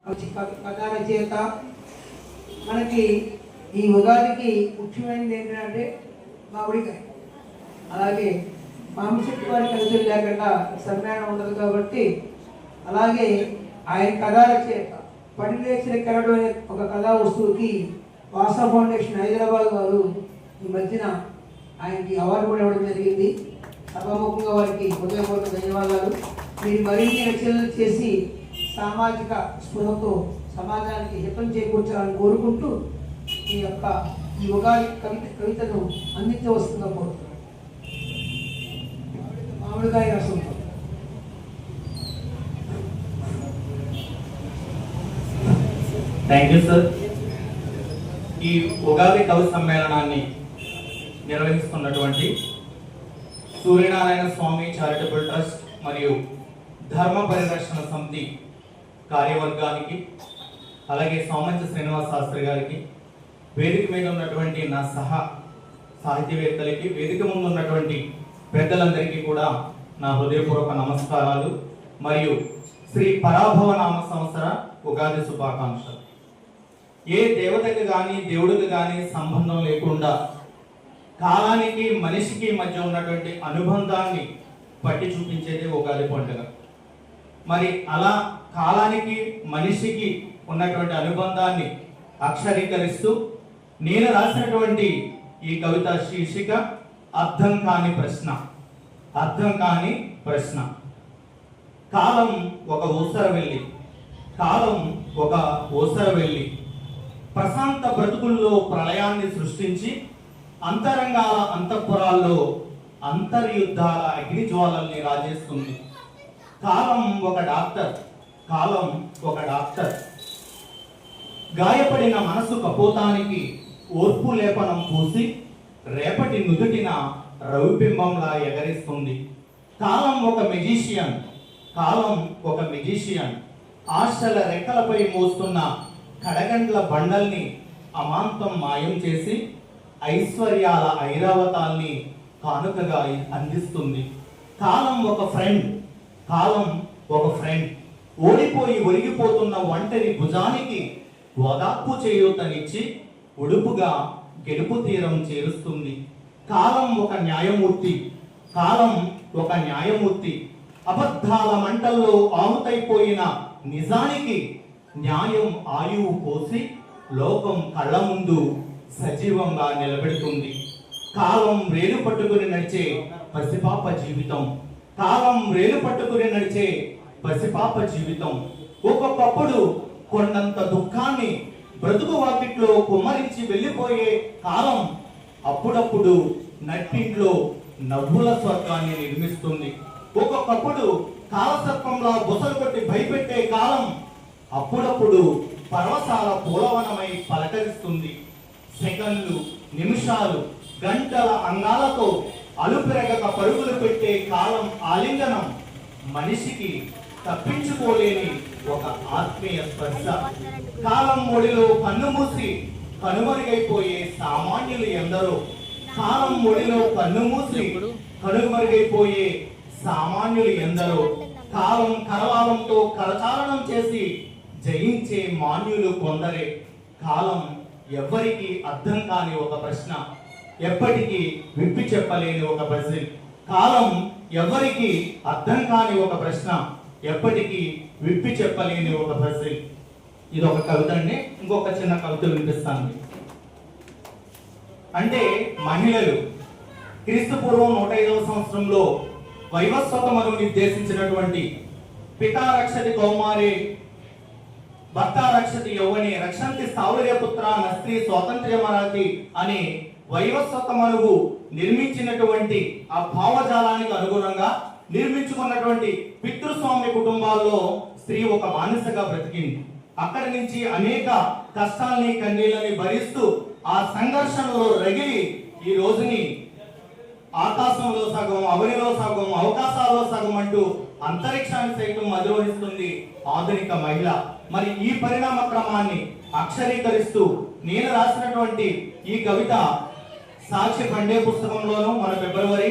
కథా రచయిత. మనకి ఈ ఉగాదికి ముఖ్యమైనది ఏంటంటే మామిడికాయ. అలాగే మామిడి వారి కవితలు లేకుండా సమ్మేళనం ఉండదు కాబట్టి, అలాగే ఆయన కథా రచయిత. పడిలేచిన కెరడు అనే ఒక కథా వస్తువుకి వాసా ఫౌండేషన్ హైదరాబాద్ వారు ఈ మధ్యన ఆయనకి అవార్డు కూడా ఇవ్వడం జరిగింది. సభాముఖంగా వారికి హృదయపూర్వక ధన్యవాదాలు. మీరు మరిన్ని రచనలు చేసి సామాజిక స్పృహతో సమాజానికి హితం చేకూర్చాలని కోరుకుంటూ ఈ ఉగాది కవితను అందించవలసిందిగా కోరుతున్నాను. మామిడికాయ రసం. Thank you sir. ఈ ఉగాది కవి సమ్మేళనాన్ని నిర్వహిస్తున్నటువంటి సూర్యనారాయణ స్వామి చారిటబుల్ ట్రస్ట్ మరియు ధర్మ పరిరక్షణ సమితి కార్యవర్గానికి, అలాగే సోమంచ శ్రీనివాస్ శాస్త్రి గారికి, వేదిక మీద ఉన్నటువంటి నా సహా సాహితీవేత్తలకి, వేదిక ముందు ఉన్నటువంటి పెద్దలందరికీ కూడా నా హృదయపూర్వక నమస్కారాలు మరియు శ్రీ పరాభవ నామ సంవత్సర ఉగాది శుభాకాంక్షలు. ఏ దేవతకి కానీ దేవుడికి కానీ సంబంధం లేకుండా కాలానికి మనిషికి మధ్య ఉన్నటువంటి అనుబంధాన్ని పట్టి చూపించేది ఉగాది పండుగ. మరి అలా కాలానికి మనిషికి ఉన్నటువంటి అనుబంధాన్ని అక్షరీకరిస్తూ నేను రాసినటువంటి ఈ కవిత శీర్షిక అర్థం కాని ప్రశ్న. అర్థం కాని ప్రశ్న. కాలం ఒక ఊసరవెల్లి, కాలం ఒక ఊసరవెల్లి ప్రశాంత బ్రతుకుల్లో ప్రళయాన్ని సృష్టించి అంతరంగాల అంతఃపురాల్లో అంతర్యుద్ధాల అగ్ని జ్వాలల్ని రాజేస్తుంది. కాలం ఒక డాక్టర్, కాలం ఒక డాక్టర్. గాయపడిన మనసు కపోతానికి ఓర్పు లేపనం పూసి రేపటి నుదుటిన రవిబింబంలా ఎగరిస్తుంది. కాలం ఒక మెజిషియన్, కాలం ఒక మెజిషియన్. ఆశల రెక్కలపై మోస్తున్న కడగండ్ల బండల్ని అమాంతం మాయం చేసి ఐశ్వర్యాల ఐరావతాల్ని కానుకగా అందిస్తుంది. కాలం ఒక ఫ్రెండ్, కాలం ఒక ఫ్రెండ్. ఓడిపోయి ఒరిగిపోతున్న ఒంటరి భుజానికి ఓదార్పు చేయూతనిచ్చి ఉడుపుగా గెలుపు తీరం చేరుస్తుంది. కాలం ఒక న్యాయమూర్తి, కాలం ఒక న్యాయమూర్తి. అబద్ధాల మంటల్లో ఆహుతైపోయిన నిజానికి న్యాయం ఆయువు పోసి లోకం కళ్ళ ముందు సజీవంగా నిలబెడుతుంది. కాలం రేలు పట్టుకుని నడిచే పసిపాప జీవితం, కాలం రేలు పట్టుకుని నడిచే పసిపాప జీవితం. ఒక్కొక్కప్పుడు కొండంత దుఃఖాన్ని బ్రతుకు వాకిట్లో కుమ్మరించి వెళ్ళిపోయే కాలం అప్పుడప్పుడు నట్టింట్లో నవ్వుల స్వర్గాన్ని నిర్మిస్తుంది. ఒక్కొక్కప్పుడు కాలసర్పంలా బుసలు కొట్టి భయపెట్టే కాలం అప్పుడప్పుడు పర్వసాల పూలవనమై పలకరిస్తుంది. సెకన్లు, నిమిషాలు, గంటల అంగాలతో అలుపెరగక పరుగులు పెట్టే కాలం ఆలింగనం మనిషికి తప్పించుకోలేని ఒక ఆత్మీయ స్పర్శ. కాలం ఒడిలో కన్ను మూసి కనుమరుగైపోయే సామాన్యులు ఎందరో, కాలం ఒడిలో కన్ను మూసి కనుమరుగైపోయే సామాన్యులు ఎందరో. కాలం కరవాలంతో కరచాలనం చేసి జయించే మాన్యులు కొందరే. కాలం ఎవ్వరికి అర్థం కాని ఒక ప్రశ్న, ఎప్పటికీ విప్పి చెప్పలేని ఒక ప్రశ్న. కాలం ఎవరికి అర్థం కాని ఒక ప్రశ్న, ఎప్పటికీ విప్పి చెప్పలేని ఒక ప్రశ్న. ఇది ఒక కవిత అండి. ఇంకొక చిన్న కవిత వినిపిస్తాను. అంటే మహిళలు క్రీస్తు పూర్వం 105వ సంవత్సరంలో వైవస్వతమను నిర్దేశించినటువంటి పితా రక్షతి కౌమారే భర్త రక్షతి యౌవనే రక్షంతి స్థావర్య పుత్ర నస్త్రీ స్వాతంత్ర్యమరాతి అని వైవస్వతమనువు నిర్మించినటువంటి ఆ భావజాలానికి అనుగుణంగా నిర్మించుకున్నటువంటి పితృస్వామ్య కుటుంబాల్లో స్త్రీ ఒక బానిసగా బ్రతికింది. అక్కడి నుంచి అనేక కష్టాల్ని కన్నీళ్ళని భరిస్తూ ఆ సంఘర్షణలో రగిలి ఈ రోజుని ఆకాశంలో సగం, అవనిలో సగం, అవకాశాల్లో సగం అంటూ అంతరిక్షాన్ని సైతం అధిరోహిస్తుంది ఆధునిక మహిళ. మరి ఈ పరిణామ క్రమాన్ని అక్షరీకరిస్తూ నేను రాసినటువంటి ఈ కవిత సాక్షి పండే పుస్తకంలోను, మన ఫిబ్రవరి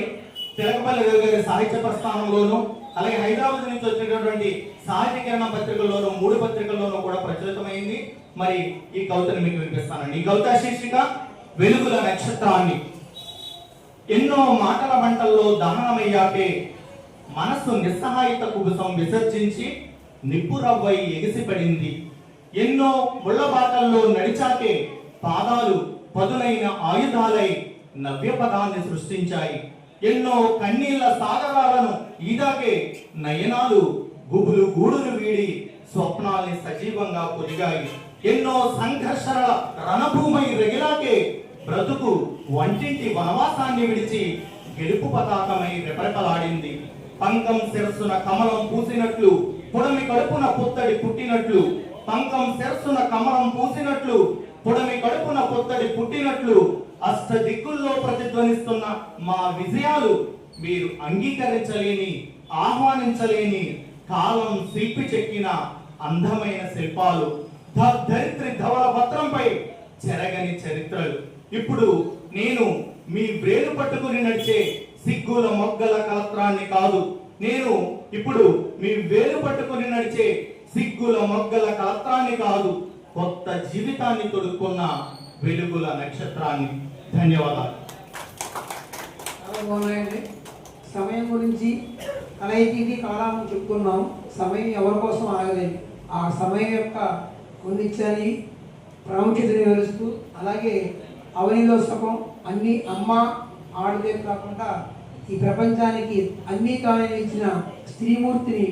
తిలకపల్లి గారి సాహిత్య ప్రస్థానంలోను, అలాగే హైదరాబాద్ నుంచి వచ్చినటువంటి సాహిత్యకరణ పత్రికల్లోనూ 3 పత్రికల్లోనూ కూడా ప్రచురితమైంది. మరి ఈ కవితను మీకు వినిపిస్తానండి. ఈ కవిత శీర్షిక వెలుగుల నక్షత్రాన్ని. ఎన్నో మాటల మంటల్లో దహనమయ్యాకే మనస్సు నిస్సహాయత కుబుసం విసర్జించి నిప్పురవ్వై ఎగిసిపడింది. ఎన్నో ముళ్ళబాటల్లో నడిచాకే పాదాలు పదునైన ఆయుధాలై నవ్య పదాన్ని సృష్టించాయి. ఎన్నో కన్నీళ్ల సాగరాలను ఈదాకే నయనాలు గుబులు గూడును వీడి స్వప్నాల్ని సజీవంగా పొదిగాయి. ఎన్నో సంఘర్షణ రణభూమై రగిలాకే బ్రతుకు వంటింటి వనవాసాన్ని విడిచి గెలుపు పతాకమై రెపరెపలాడింది. పంకం శిరస్సున కమలం పూసినట్లు పొడమి కడుపున పుత్తడి పుట్టినట్లు, పంకం శిరస్సున కమలం పూసినట్లు పొడమి కడుపున పుత్తడి పుట్టినట్లు అష్ట దిక్కుల్లో ప్రతిధ్వనిస్తున్న మా విజయాలు మీరు అంగీకరించలేని, ఆహ్వానించలేని కాలం శిల్పి చెక్కిన అందమైన శిల్పాలు, ధరిత్రి ధవల పత్రంపై చెరగని చరిత్రలు. ఇప్పుడు నేను మీ వ్రేలు పట్టుకుని నడిచే సిగ్గుల మొగ్గల కలత్రాన్ని కాదు, నేను ఇప్పుడు మీ వేలు పట్టుకుని నడిచే సిగ్గుల మొగ్గల కలత్రాన్ని కాదు, కొత్త జీవితాన్ని తొడుక్కున్న వెలుగుల నక్షత్రాన్ని. ధన్యవాదాలు. చాలా బాగున్నాయండి. సమయం గురించి కలయితీది కాలం చెప్పుకున్నాం. సమయం ఎవరి కోసం ఆగలేదు. ఆ సమయం యొక్క కొన్నిచ్చని ప్రాముఖ్యతను వివరిస్తూ, అలాగే అవనిలో సుఖం అన్ని అమ్మ ఆడదే కాకుండా ఈ ప్రపంచానికి అన్నీ తానే ఇచ్చిన స్త్రీమూర్తిని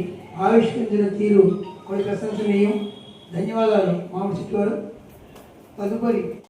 ఆవిష్కరించిన తీరు కొన్ని ప్రశంసనీయం. ధన్యవాదాలు మామిడి చెట్టు గారు. తదుపరి